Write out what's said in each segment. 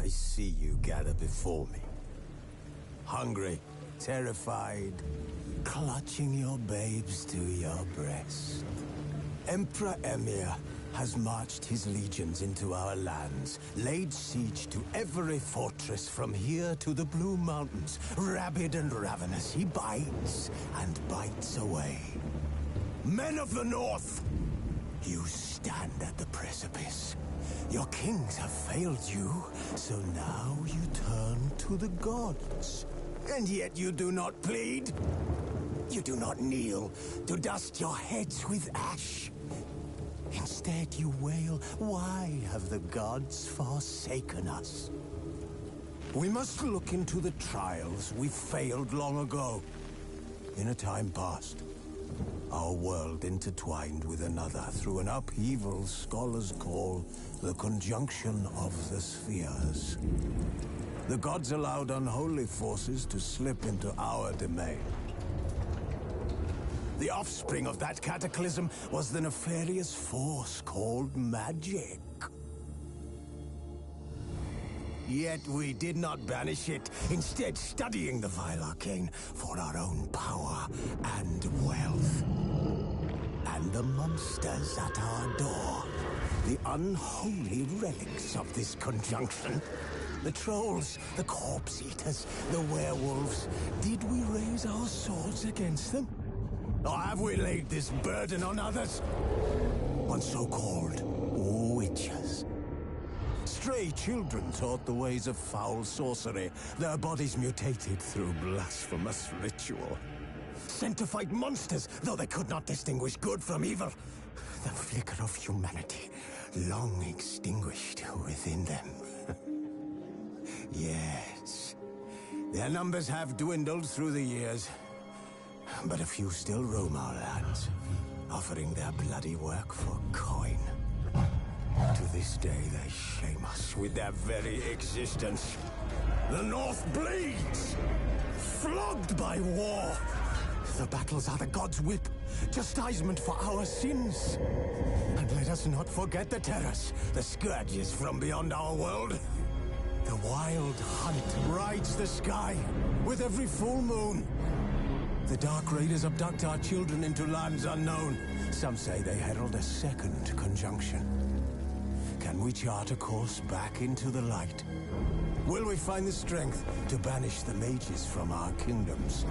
I see you gather before me. Hungry, terrified, clutching your babes to your breast. Emperor Emhyr has marched his legions into our lands, laid siege to every fortress from here to the Blue Mountains. Rabid and ravenous, he bites and bites away. Men of the North, you stand at the precipice. Your kings have failed you, so now you turn to the gods. And yet you do not plead. You do not kneel to dust your heads with ash. Instead you wail, why have the gods forsaken us? We must look into the trials we failed long ago. In a time past, our world intertwined with another through an upheaval scholars call the conjunction of the spheres. The gods allowed unholy forces to slip into our domain. The offspring of that cataclysm was the nefarious force called magic. Yet we did not banish it, instead studying the vile arcane for our own power and wealth. And the monsters at our door, the unholy relics of this conjunction. The trolls, the corpse eaters, the werewolves. Did we raise our swords against them? Or have we laid this burden on others? On so-called witches. Stray children taught the ways of foul sorcery, their bodies mutated through blasphemous ritual. Sent to fight monsters, though they could not distinguish good from evil. The flicker of humanity, long extinguished within them. Yes, their numbers have dwindled through the years. But a few still roam our lands, offering their bloody work for coin. To this day, they shame us with their very existence. The North bleeds, flogged by war. The battles are the gods' whip, chastisement for our sins. And let us not forget the terrors, the scourges from beyond our world. The wild hunt rides the sky with every full moon. The Dark Raiders abduct our children into lands unknown. Some say they herald a second conjunction. Can we chart a course back into the light? Will we find the strength to banish the mages from our kingdoms?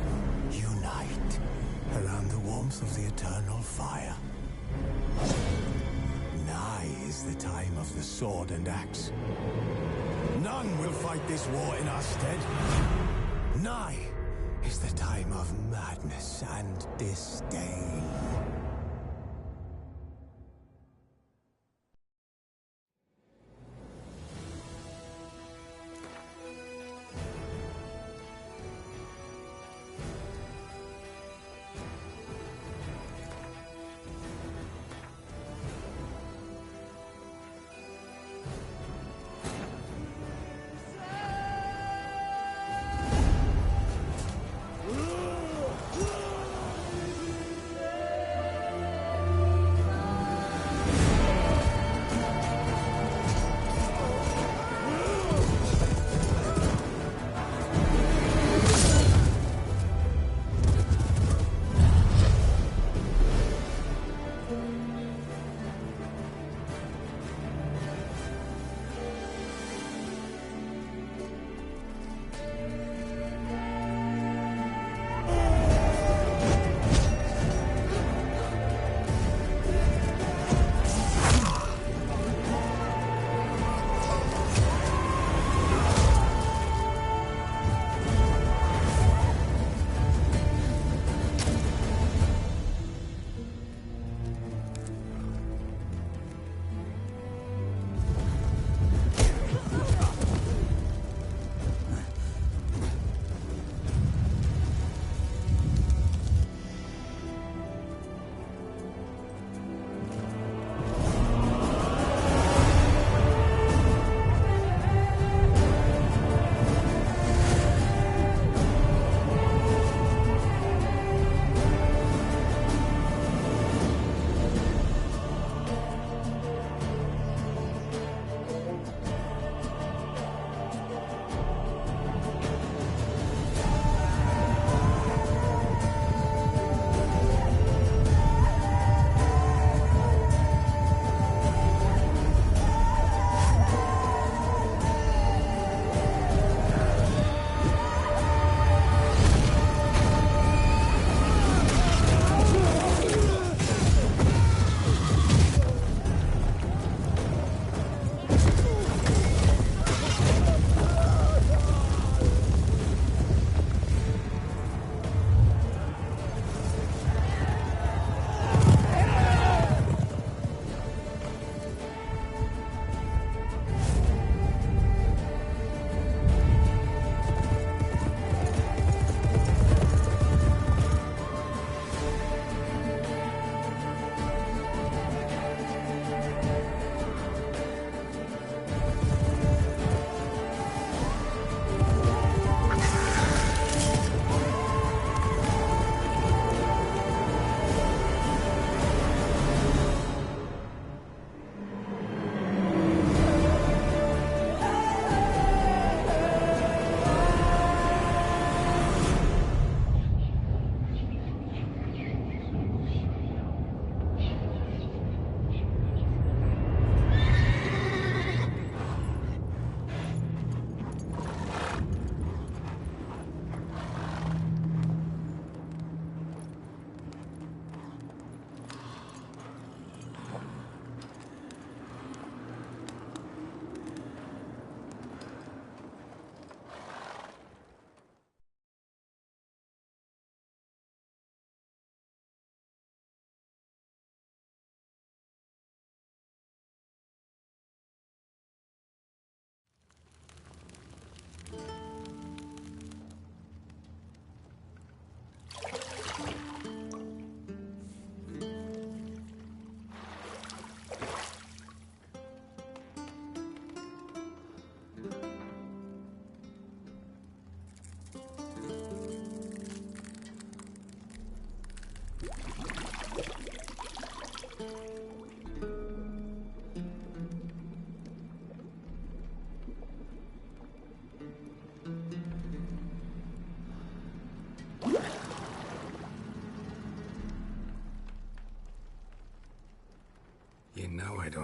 Unite around the warmth of the eternal fire. Nigh is the time of the sword and axe. None will fight this war in our stead. Nigh is the time of madness and disdain.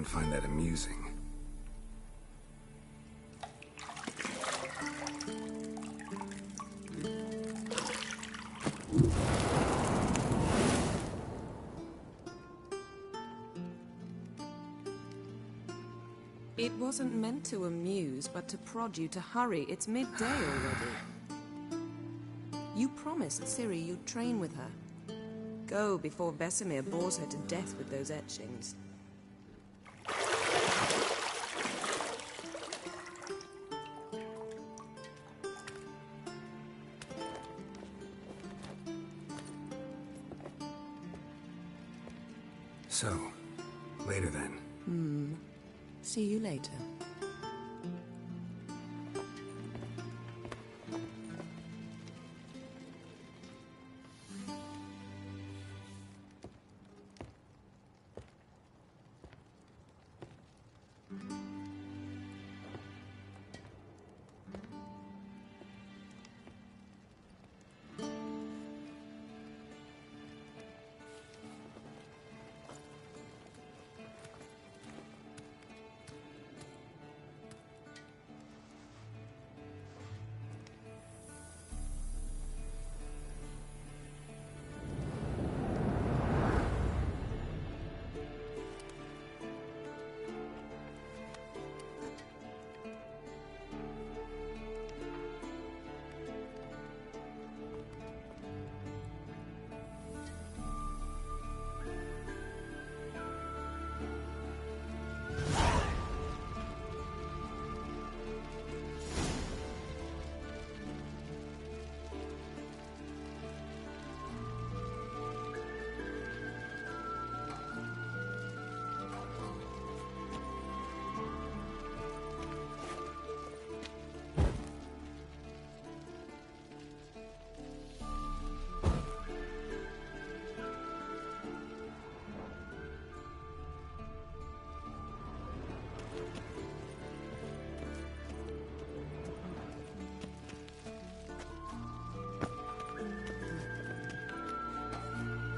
don't find that amusing. It wasn't meant to amuse, but to prod you to hurry. It's midday already. You promised Ciri you'd train with her. Go before Vesemir bores her to death with those etchings. So, later then. See you later.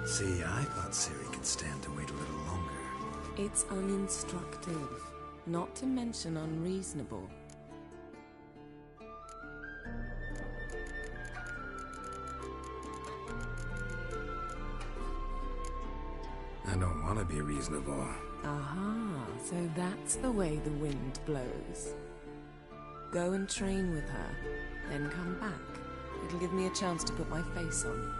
See, I thought Ciri could stand to wait a little longer. It's uninstructive, not to mention unreasonable. I don't want to be reasonable. Aha, so that's the way the wind blows. Go and train with her, then come back. It'll give me a chance to put my face on.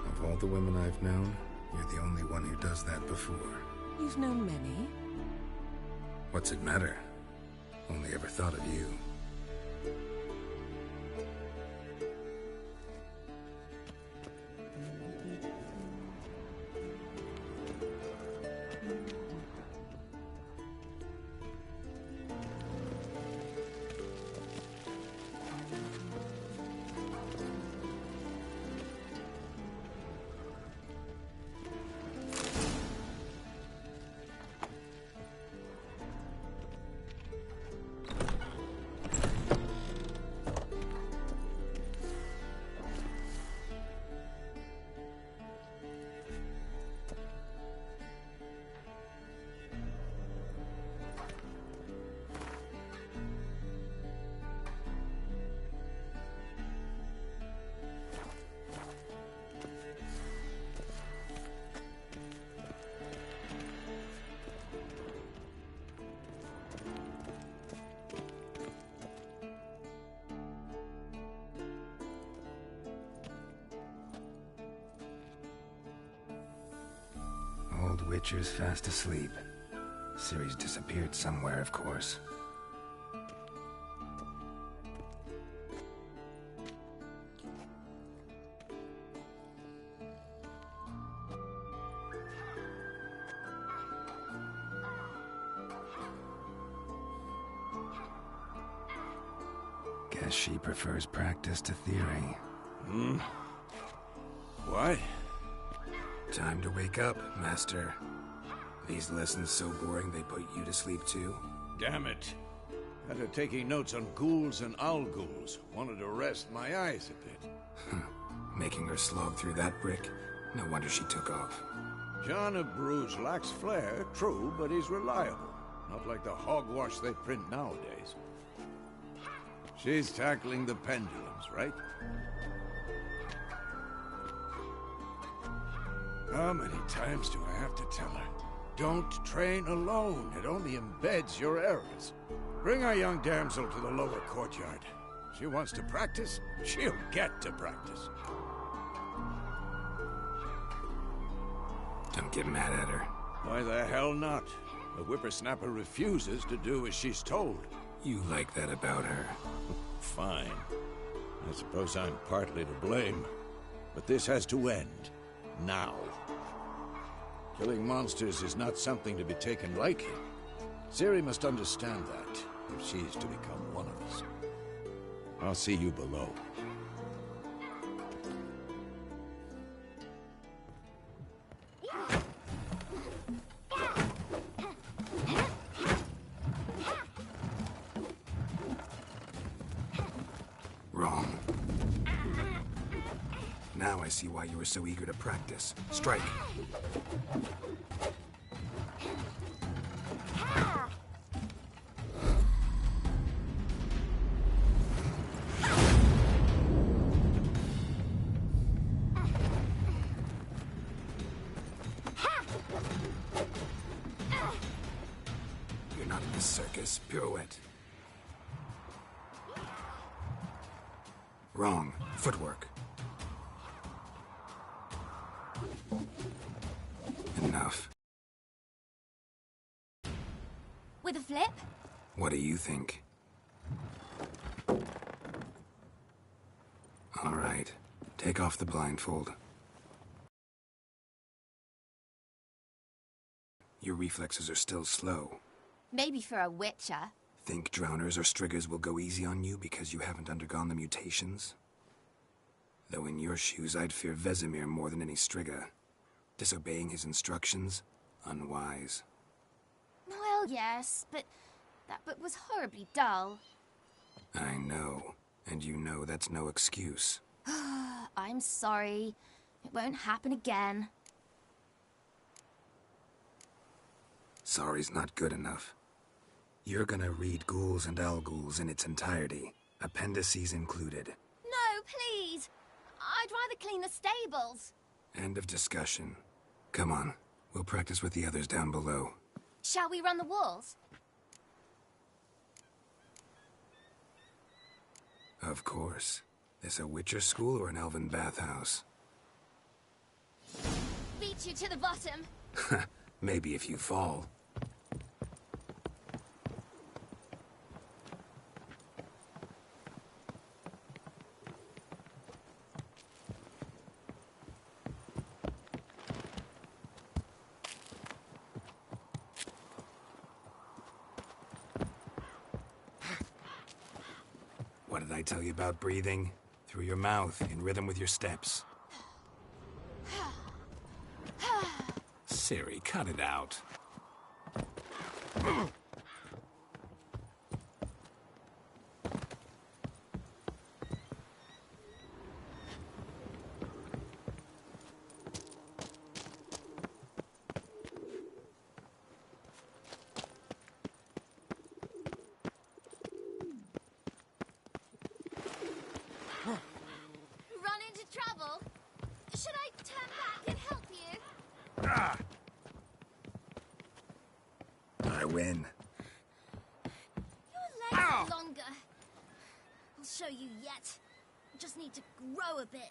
Of all the women I've known, you're the only one who does that before. You've known many. What's it matter? Only ever thought of you. Old Witcher's fast asleep. Ciri's disappeared somewhere, of course. Guess she prefers practice to theory. Why? Time to wake up, Master. These lessons so boring they put you to sleep too? Damn it. Had her taking notes on ghouls and owl ghouls. Wanted to rest my eyes a bit. Making her slog through that brick? No wonder she took off. John of Bruges lacks flair, true, but he's reliable. Not like the hogwash they print nowadays. She's tackling the pendulums, right? How many times do I have to tell her? Don't train alone. It only embeds your errors. Bring our young damsel to the lower courtyard. She wants to practice, she'll get to practice. Don't get mad at her. Why the hell not? The whippersnapper refuses to do as she's told. You like that about her. Fine. I suppose I'm partly to blame. But this has to end. Now. Killing monsters is not something to be taken lightly. Ciri must understand that, if she's to become one of us. I'll see you below. Wrong. Now I see why you were so eager to practice. Strike. You're not in the circus. Pirouette. Wrong. Footwork. Enough. With a flip? What do you think? All right. Take off the blindfold. Your reflexes are still slow. Maybe for a witcher. Think drowners or striggers will go easy on you because you haven't undergone the mutations? Though in your shoes, I'd fear Vesemir more than any strigger. Disobeying his instructions? Unwise. Well, yes, but that book was horribly dull. I know. And you know that's no excuse. I'm sorry. It won't happen again. Sorry's not good enough. You're gonna read Ghouls and Alghouls in its entirety, appendices included. No, please! I'd rather clean the stables. End of discussion. Come on, we'll practice with the others down below. Shall we run the walls? Of course. This a Witcher school or an elven bathhouse? Beat you to the bottom. Maybe if you fall. What did I tell you about breathing? Through your mouth, in rhythm with your steps. Ciri, cut it out. Run into trouble? Should I turn back and help you? I win. Your legs are longer. I'll show you yet. Just need to grow a bit.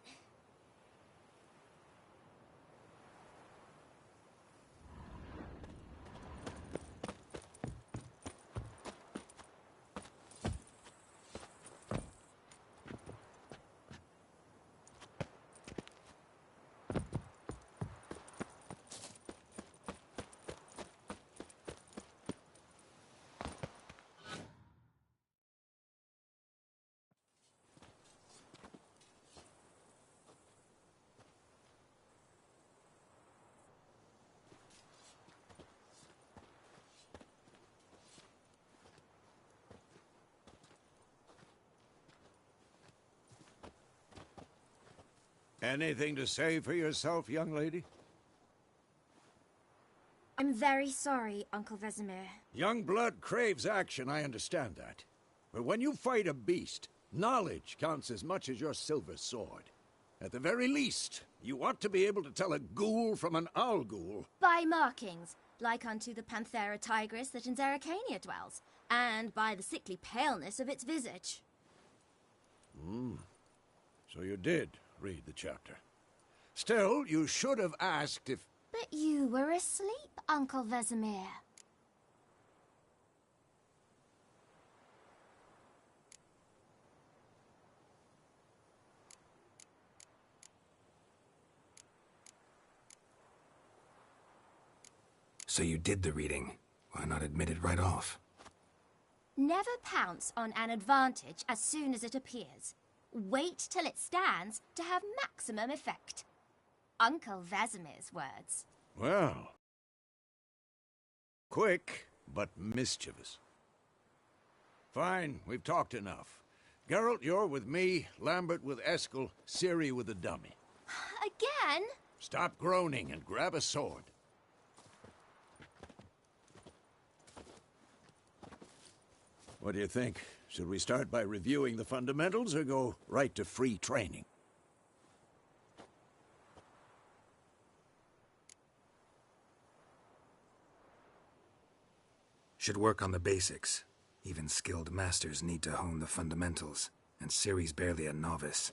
Anything to say for yourself, young lady? I'm very sorry, Uncle Vesemir. Young blood craves action, I understand that. But when you fight a beast, knowledge counts as much as your silver sword. At the very least, you ought to be able to tell a ghoul from an owl ghoul. By markings, like unto the Panthera tigris that in Zerrikania dwells, and by the sickly paleness of its visage. So you did read the chapter. Still, you should have asked if... But you were asleep, Uncle Vesemir. So you did the reading. Why not admit it right off? Never pounce on an advantage as soon as it appears. Wait till it stands to have maximum effect. Uncle Vesemir's words. Well... quick, but mischievous. Fine, we've talked enough. Geralt, you're with me, Lambert with Eskel, Ciri with the dummy. Again? Stop groaning and grab a sword. What do you think? Should we start by reviewing the fundamentals or go right to free training? Should work on the basics. Even skilled masters need to hone the fundamentals, and Ciri's barely a novice.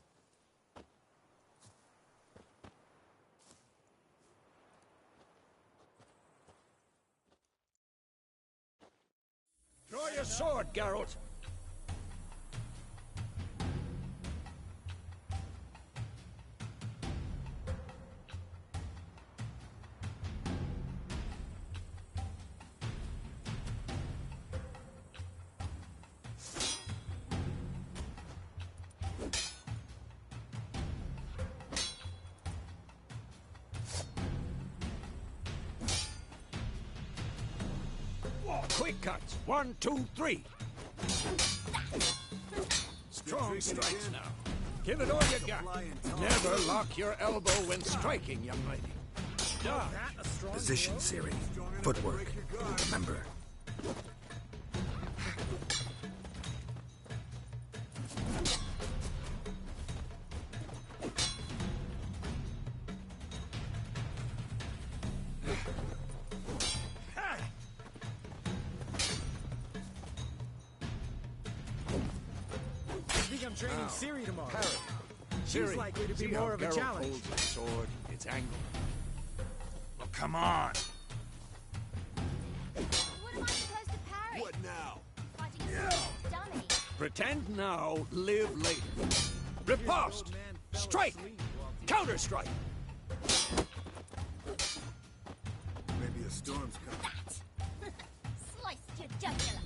Draw your sword, Geralt! Quick cuts. 1, 2, 3. Strong strikes now. Give it all you got. Never lock your elbow when striking, young lady. Dodge. Position, Ciri. Footwork. Remember. I'm training Ciri tomorrow. She's likely to be more of a challenge. Holds his sword, its angle. Well, come on. What am I supposed to parry? What now? Fighting a dummy. Pretend now, live later. Riposte! Strike! Counter-strike! Maybe a storm's coming. That! Sliced your jugular.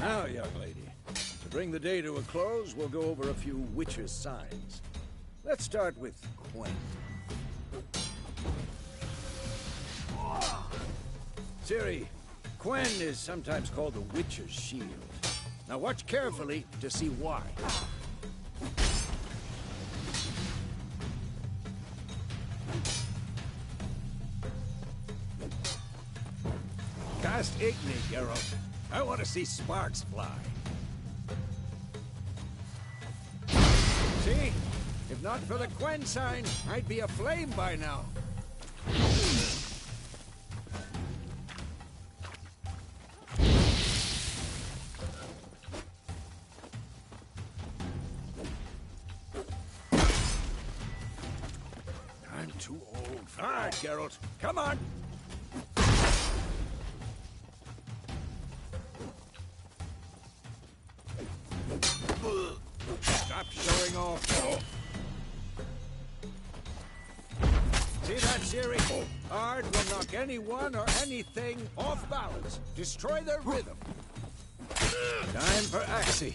Now, young lady, to bring the day to a close, we'll go over a few witches' signs. Let's start with Quen. Ciri, Quen is sometimes called the Witcher's Shield. Now watch carefully to see why. Cast Igni, Geralt. I want to see sparks fly. See? If not for the Quen sign, I'd be aflame by now. I'm too old for that, Geralt. Come on! Stop showing off. See that, Ciri? Ard will knock anyone or anything off balance. Destroy their rhythm. Time for Axii.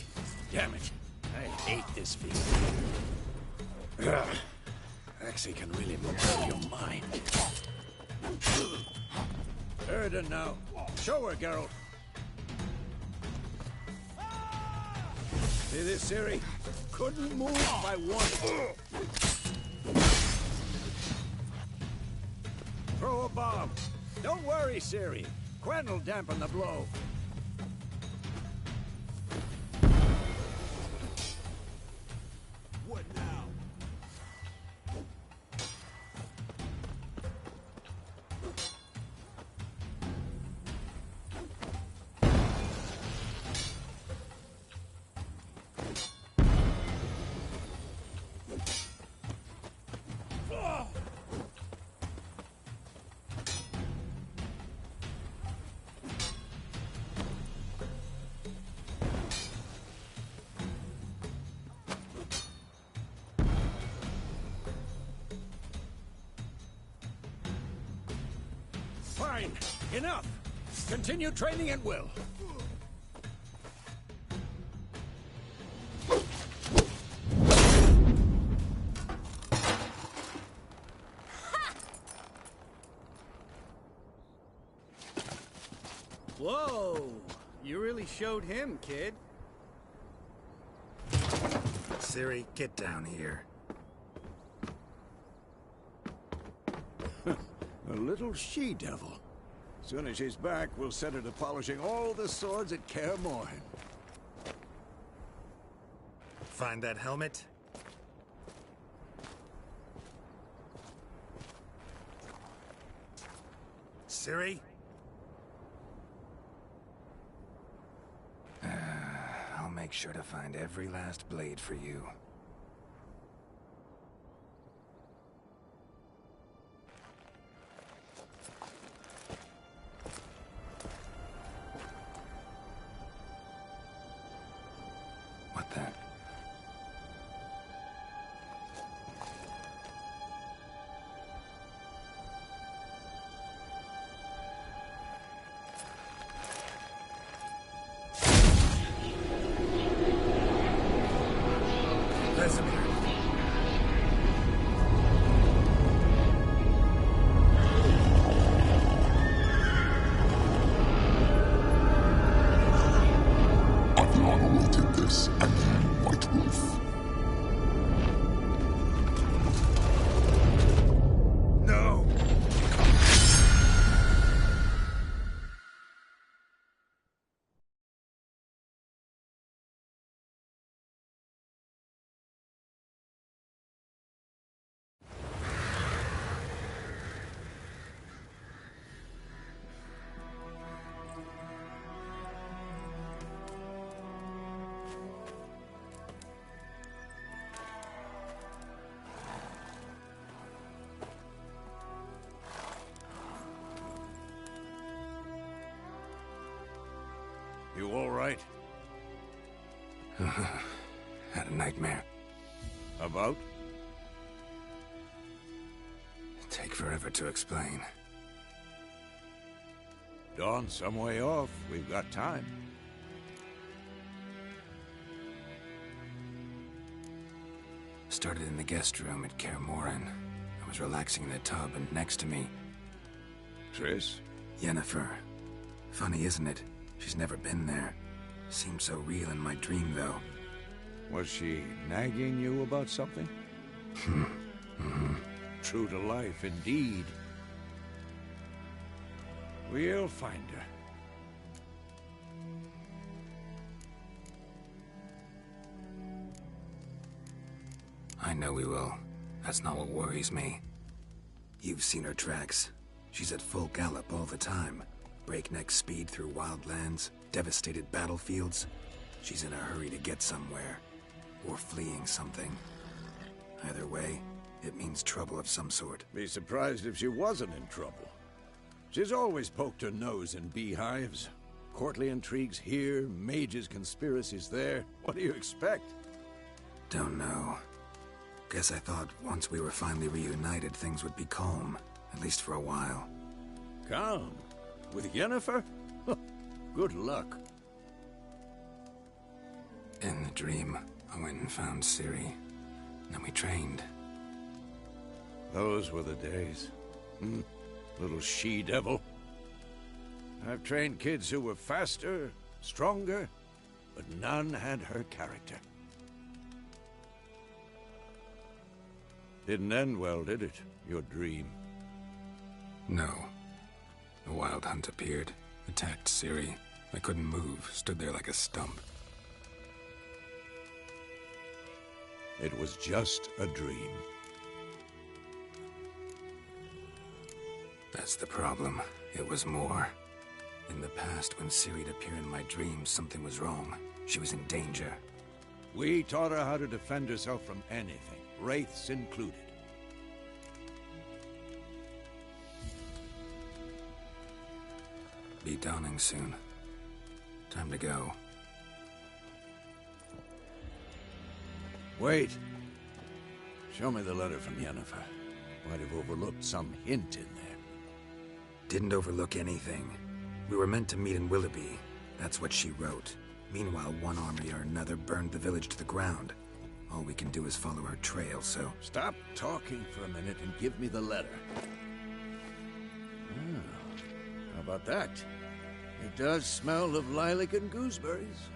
Damn it. I hate this feeling. Axii can really move your mind. Erden now. Show her, Geralt. See this, Ciri? Couldn't move by one. Throw a bomb. Don't worry, Ciri. Quen will dampen the blow. What now? Fine. Enough. Continue training at will. Whoa! You really showed him, kid. Ciri, get down here. A little she-devil. Soon as she's back, we'll set her to polishing all the swords at Kaer Morhen. Find that helmet? Ciri? I'll make sure to find every last blade for you. What the? Vesemir. I've long awaited this, and you, White Wolf. No! You all right? Had a nightmare. About? Take forever to explain. Dawn's some way off. We've got time. Started in the guest room at Kaer Morhen. I was relaxing in a tub, and next to me, Triss? Yennefer. Funny, isn't it? She's never been there. Seemed so real in my dream, though. Was she nagging you about something? True to life, indeed. We'll find her. I know we will. That's not what worries me. You've seen her tracks. She's at full gallop all the time. Breakneck speed through wildlands, devastated battlefields. She's in a hurry to get somewhere. Or fleeing something. Either way, it means trouble of some sort. Be surprised if she wasn't in trouble. She's always poked her nose in beehives. Courtly intrigues here, mages' conspiracies there. What do you expect? Don't know. Guess I thought once we were finally reunited, things would be calm. At least for a while. Calm? With Yennefer? Good luck. In the dream, I went and found Ciri. Then we trained. Those were the days. Little she-devil. I've trained kids who were faster, stronger, but none had her character. Didn't end well, did it? Your dream? No. The Wild Hunt appeared, attacked Ciri. I couldn't move, stood there like a stump. It was just a dream. That's the problem. It was more. In the past, when Ciri'd appear in my dreams, something was wrong. She was in danger. We taught her how to defend herself from anything, wraiths included. Be dawning soon. Time to go. Wait. Show me the letter from Yennefer. Might have overlooked some hint in there. Didn't overlook anything. We were meant to meet in Willoughby. That's what she wrote. Meanwhile, one army or another burned the village to the ground. All we can do is follow her trail, so... Stop talking for a minute and give me the letter. How about that? It does smell of lilac and gooseberries.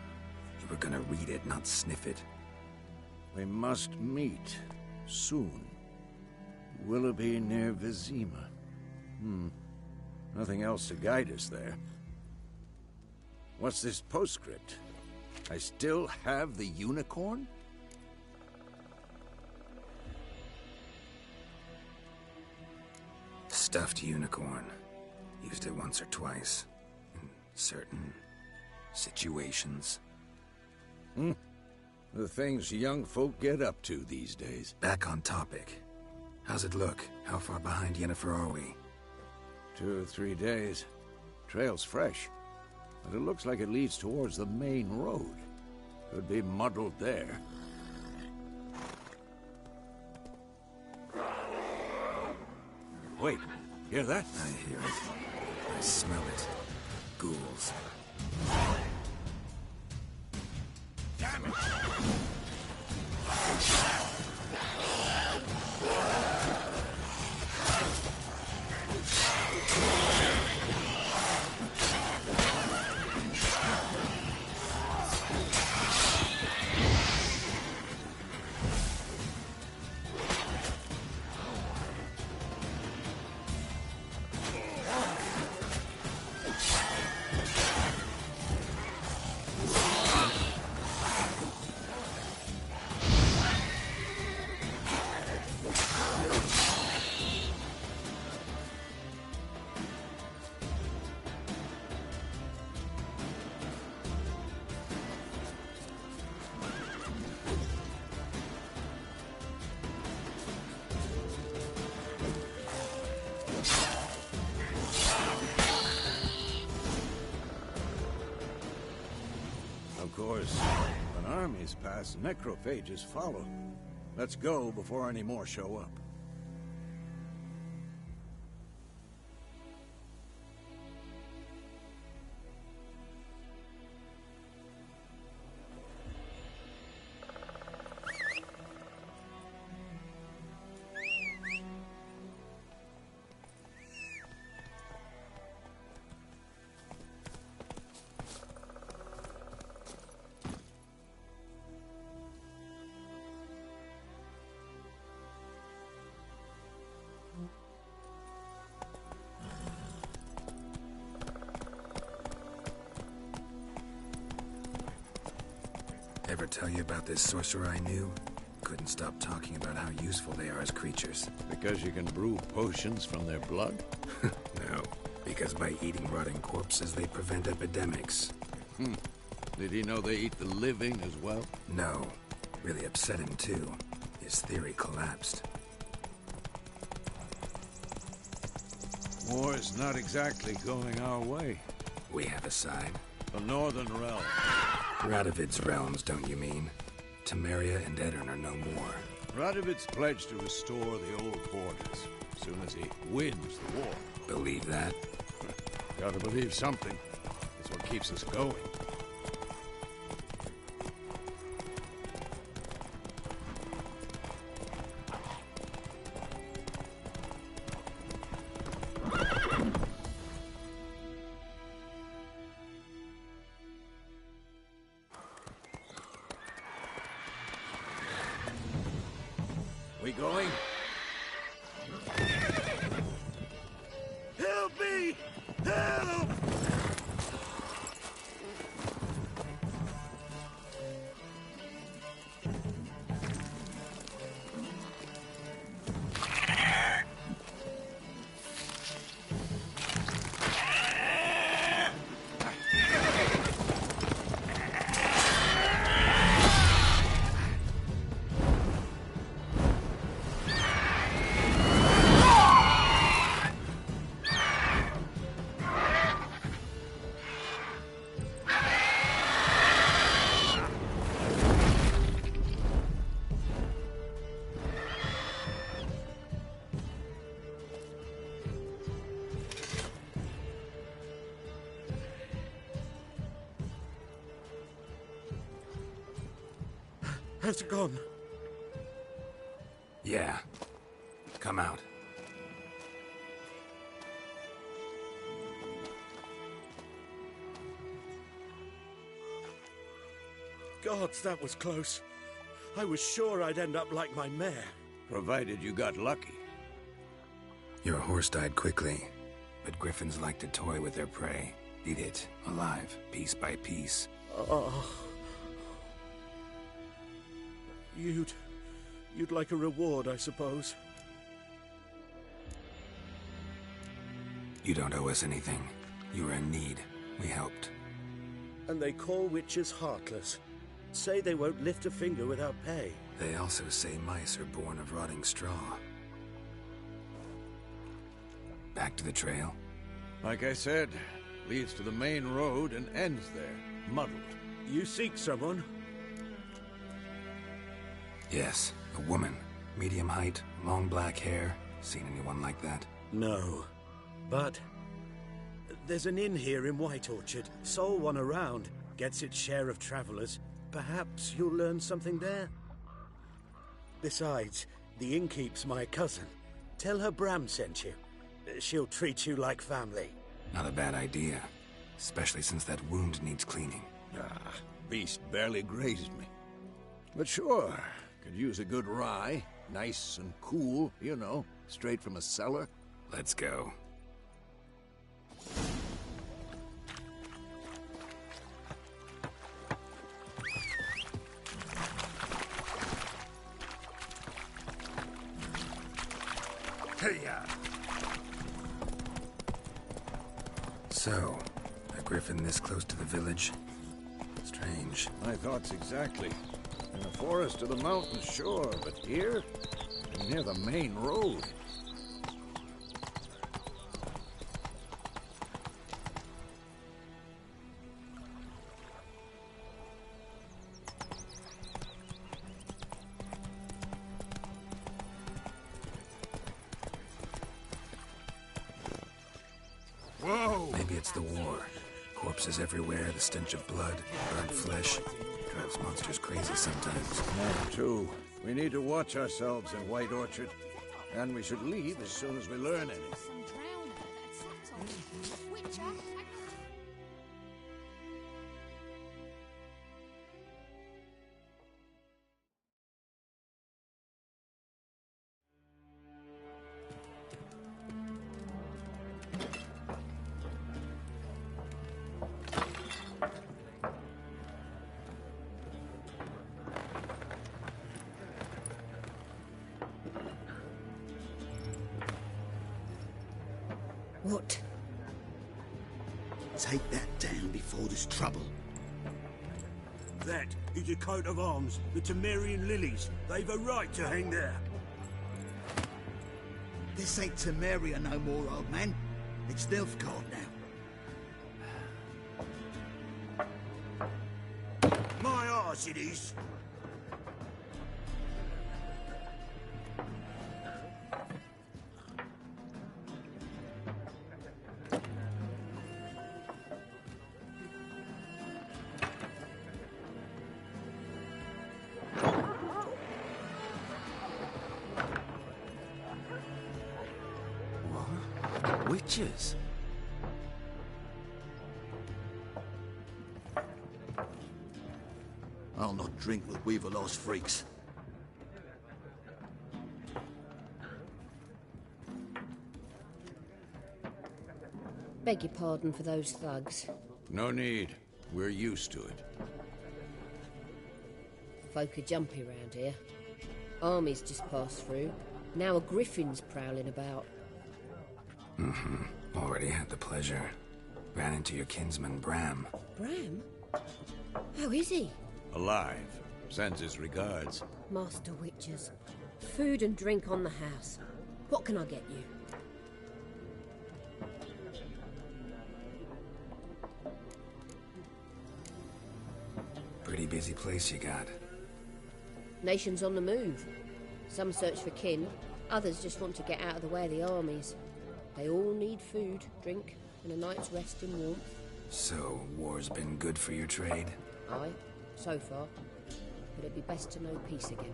You were gonna read it, not sniff it. We must meet. Soon. Willoughby near Vizima. Nothing else to guide us there. What's this postscript? I still have the unicorn? Stuffed unicorn. Used it once or twice. In certain situations. The things young folk get up to these days. Back on topic. How's it look? How far behind Yennefer are we? 2 or 3 days. Trail's fresh. But it looks like it leads towards the main road. Could be muddled there. Wait, hear that? I hear it. I smell it. Ghouls. Damn it! Of course, when armies pass, necrophages follow. Let's go before any more show up. Ever tell you about this sorcerer I knew? Couldn't stop talking about how useful they are as creatures. Because you can brew potions from their blood? No, because by eating rotting corpses, they prevent epidemics. Did he know they eat the living as well? No. Really upset him, too. His theory collapsed. War's not exactly going our way. We have a side. The Northern Realm. Radovid's realms, don't you mean? Temeria and Edirn are no more. Radovid's pledged to restore the old borders as soon as he wins the war. Believe that? Gotta believe something. That's what keeps us going. Help me! Help! Has it gone? Yeah. Come out. Gods, that was close. I was sure I'd end up like my mare. Provided you got lucky. Your horse died quickly, but griffins like to toy with their prey. Eat it, alive, piece by piece. Oh. You'd like a reward, I suppose. You don't owe us anything. You were in need. We helped. And they call witches heartless. Say they won't lift a finger without pay. They also say mice are born of rotting straw. Back to the trail? Like I said, leads to the main road and ends there, muddled. You seek someone? Yes, a woman. Medium height, long black hair. Seen anyone like that? No. But there's an inn here in White Orchard. Sole one around. Gets its share of travelers. Perhaps you'll learn something there? Besides, the innkeep's my cousin. Tell her Bram sent you. She'll treat you like family. Not a bad idea. Especially since that wound needs cleaning. Ah, beast barely grazed me. But sure, could use a good rye. Nice and cool, you know, straight from a cellar. Let's go. Hey-ya! So, a griffin this close to the village? Strange. My thoughts exactly. In the forest or the mountains, sure, but here? Near the main road. Whoa! Maybe it's the war. Corpses everywhere, the stench of blood, burnt flesh. Drives monsters crazy sometimes. That too. We need to watch ourselves in White Orchard. And we should leave as soon as we learn anything. What? Take that down before there's trouble. That is a coat of arms, the Temerian lilies. They've a right to hang there. This ain't Temeria no more, old man. It's Nilfgaard now. My arse it is. Witches? I'll not drink with Weaverlaw's freaks. Beg your pardon for those thugs. No need. We're used to it. Folk are jumpy round here. Armies just passed through. Now a griffin's prowling about. Already had the pleasure. Ran into your kinsman, Bram. Bram? How is he? Alive. Sends his regards. Master Witchers. Food and drink on the house. What can I get you? Pretty busy place you got. Nations on the move. Some search for kin, others just want to get out of the way of the armies. They all need food, drink, and a night's rest in warmth. So, war's been good for your trade? Aye, so far. But it'd be best to know peace again.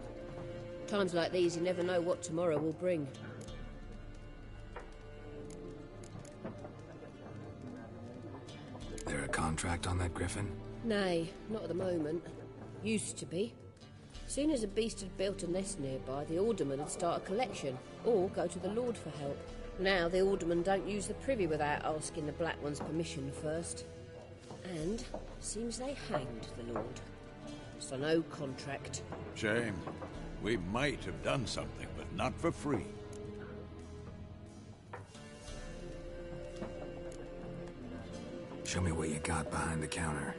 Times like these, you never know what tomorrow will bring. There a contract on that griffin? Nay, not at the moment. Used to be. Soon as a beast had built a nest nearby, the alderman would start a collection, or go to the Lord for help. Now the aldermen don't use the privy without asking the Black One's permission first. And seems they hanged the Lord. So no contract. Shame. We might have done something, but not for free. Show me what you got behind the counter.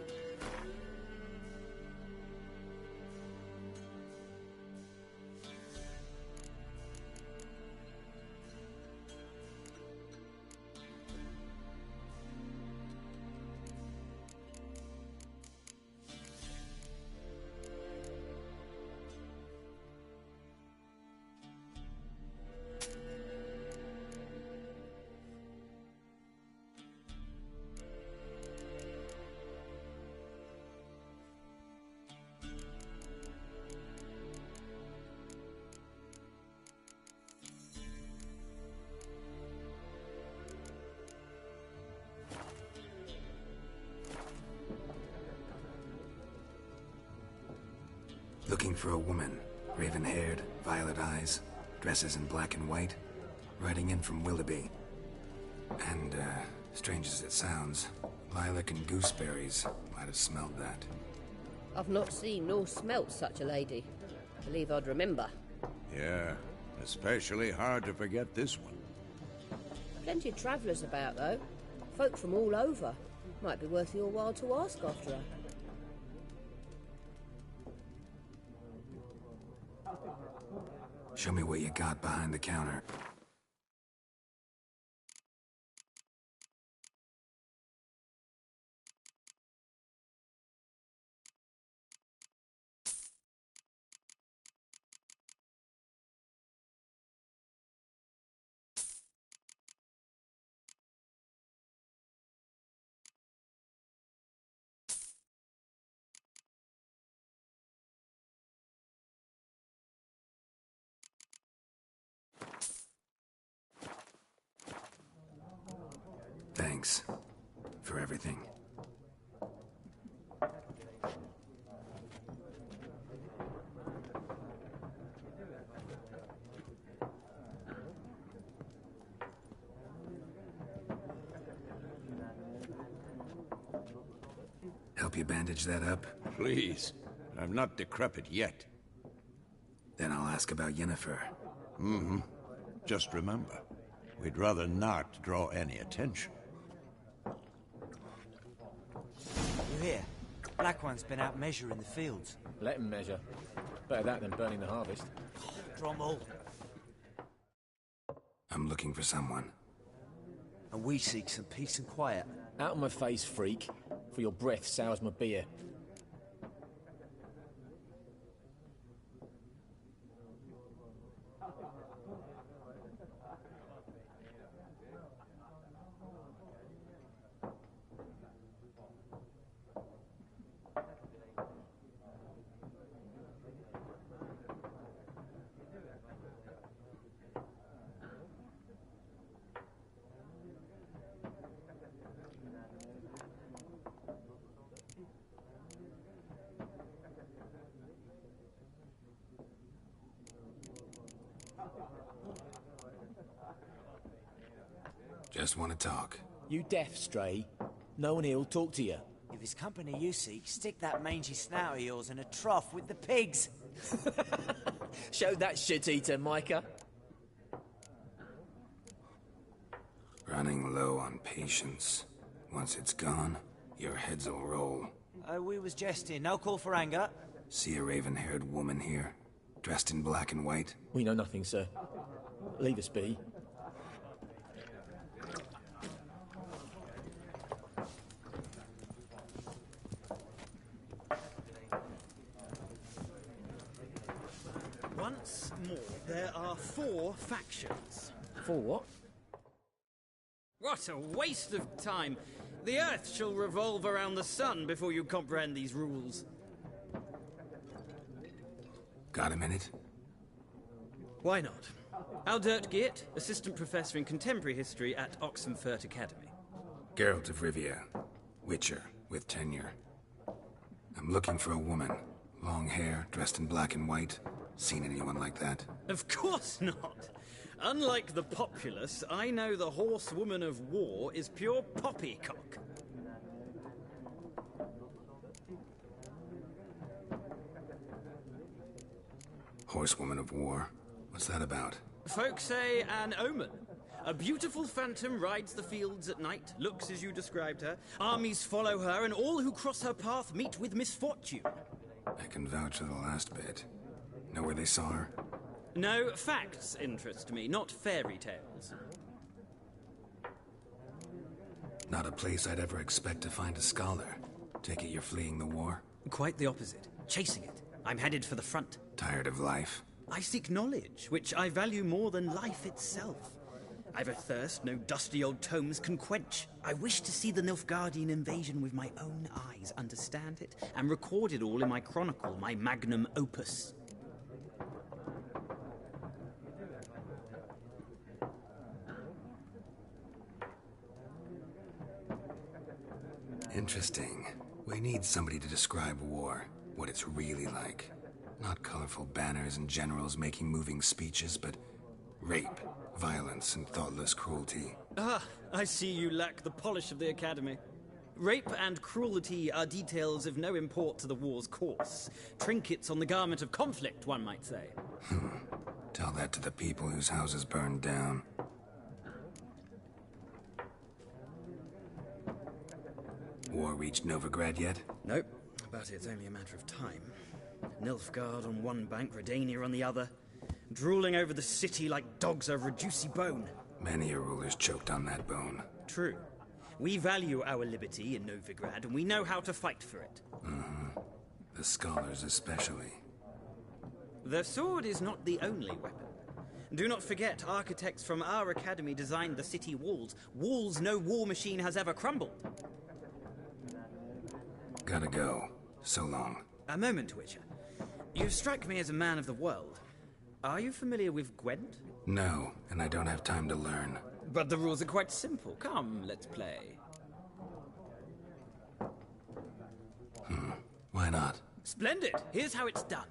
Looking for a woman. Raven-haired, violet eyes, dresses in black and white. Riding in from Willoughby. And, strange as it sounds, lilac and gooseberries might have smelled that. I've not seen nor smelt such a lady. Believe I'd remember. Yeah, especially hard to forget this one. Plenty of travellers about, though. Folk from all over. Might be worth your while to ask after her. Show me what you got behind the counter. Thanks for everything. Help you bandage that up? Please. I'm not decrepit yet. Then I'll ask about Yennefer. Just remember, we'd rather not draw any attention. You hear? Black One's been out measuring the fields. Let him measure. Better that than burning the harvest. Drommel. I'm looking for someone. And we seek some peace and quiet. Out of my face, freak. For your breath sours my beer. Just want to talk. You deaf, Stray? No one here'll talk to you. If it's company you seek, stick that mangy snout of yours in a trough with the pigs. Show that shit-eater, Micah. Running low on patience. Once it's gone, your heads will roll. We was jesting. No call for anger. See a raven-haired woman here, dressed in black and white? We know nothing, sir. Leave us be. Once more, there are 4 factions. 4 what? What a waste of time! The Earth shall revolve around the sun before you comprehend these rules. Got a minute? Why not? Aldert Geert, Assistant Professor in Contemporary History at Oxenfurt Academy. Geralt of Rivia, Witcher, with tenure. I'm looking for a woman. Long hair, dressed in black and white. Seen anyone like that? Of course not! Unlike the populace, I know the horsewoman of war is pure poppycock. Horsewoman of war? What's that about? Folk say an omen. A beautiful phantom rides the fields at night, looks as you described her. Armies follow her, and all who cross her path meet with misfortune. I can vouch for the last bit. Know where they saw her? No, facts interest me, not fairy tales. Not a place I'd ever expect to find a scholar. Take it you're fleeing the war? Quite the opposite. Chasing it. I'm headed for the front. Tired of life? I seek knowledge, which I value more than life itself. I've a thirst no dusty old tomes can quench. I wish to see the Nilfgaardian invasion with my own eyes, understand it, and record it all in my chronicle, my magnum opus. Interesting. We need somebody to describe war, what it's really like. Not colorful banners and generals making moving speeches, but rape, violence, and thoughtless cruelty. Ah, I see you lack the polish of the Academy. Rape and cruelty are details of no import to the war's course. Trinkets on the garment of conflict, one might say. Tell that to the people whose houses burned down. War reached Novigrad yet? Nope, but it's only a matter of time. Nilfgaard on one bank, Redania on the other. Drooling over the city like dogs over a juicy bone. Many a ruler's choked on that bone. True. We value our liberty in Novigrad, and we know how to fight for it. The scholars especially. The sword is not the only weapon. Do not forget, architects from our academy designed the city walls. Walls no war machine has ever crumbled. Gotta go. So long. A moment, Witcher. You strike me as a man of the world. Are you familiar with Gwent? No, and I don't have time to learn. But the rules are quite simple. Come, let's play. Why not? Splendid! Here's how it's done.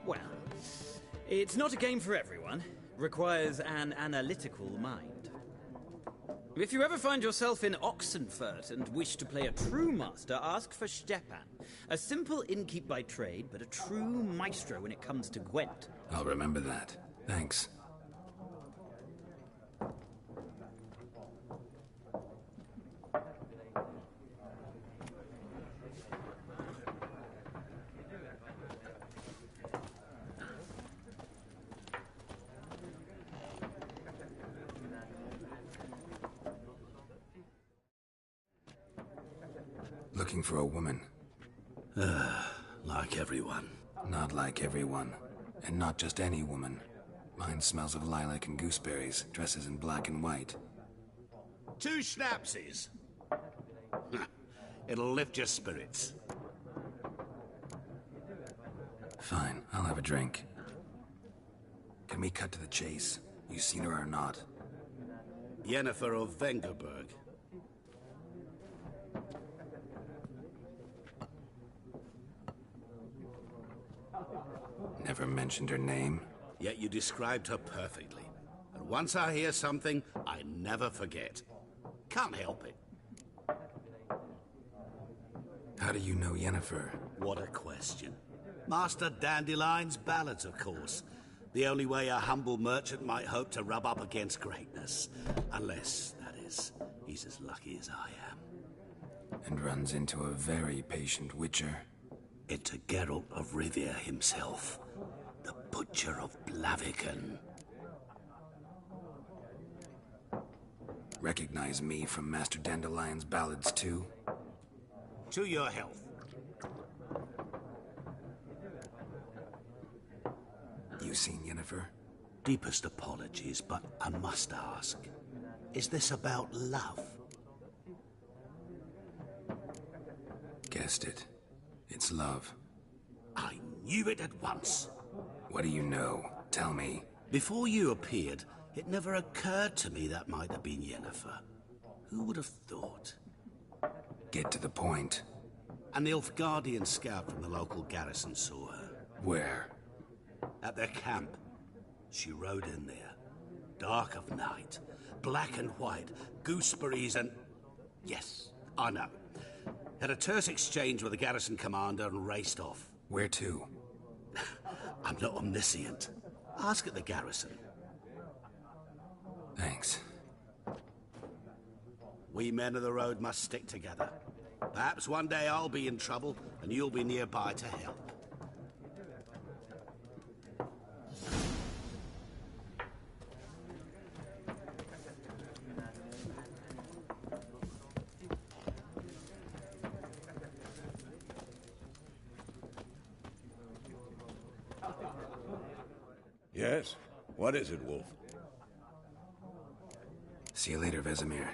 Well, it's not a game for everyone. Requires an analytical mind. If you ever find yourself in Oxenfurt and wish to play a true master, ask for Stepan. A simple innkeep by trade, but a true maestro when it comes to Gwent. I'll remember that. Thanks. Looking for a woman. Like everyone. Not like everyone. And not just any woman. Mine smells of lilac and gooseberries, dresses in black and white. 2 schnapsies. It'll lift your spirits. Fine, I'll have a drink. Can we cut to the chase? You seen her or not? Yennefer of Vengerberg. Never mentioned her name. Yet you described her perfectly. And once I hear something, I never forget. Can't help it. How do you know Yennefer? What a question. Master Dandelion's ballads, of course. The only way a humble merchant might hope to rub up against greatness. Unless, that is, he's as lucky as I am. And runs into a very patient witcher. Into Geralt of Rivia himself. The Butcher of Blaviken. Recognize me from Master Dandelion's ballads, too? To your health. You seen Yennefer? Deepest apologies, but I must ask. Is this about love? Guessed it. It's love. I knew it at once. What do you know? Tell me. Before you appeared, it never occurred to me that might have been Yennefer. Who would have thought? Get to the point. A Nilfgaardian scout from the local garrison saw her. Where? At their camp. She rode in there. Dark of night. Black and white. Gooseberries and... Yes, I know. Had a terse exchange with the garrison commander and raced off. Where to? I'm not omniscient. Ask at the garrison. Thanks. We men of the road must stick together. Perhaps one day I'll be in trouble and you'll be nearby to help. Yes? What is it, Wolf? See you later, Vesemir.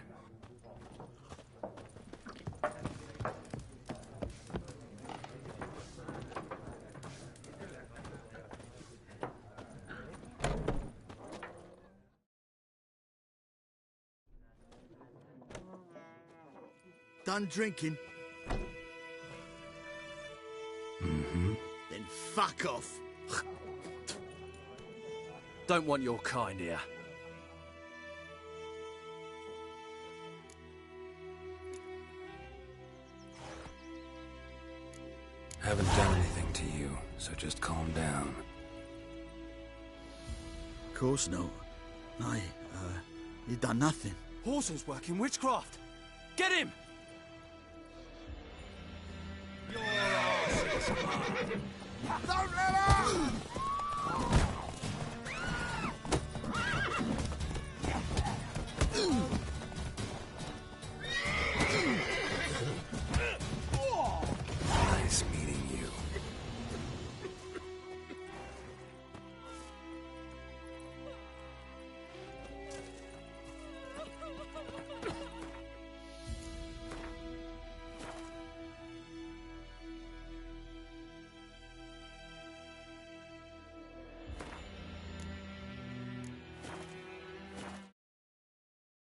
Done drinking? Mm-hmm. Then fuck off. Don't want your kind here. Haven't done anything to you, so just calm down. Of course not. You done nothing. Whoreson's working witchcraft. Get him! Don't let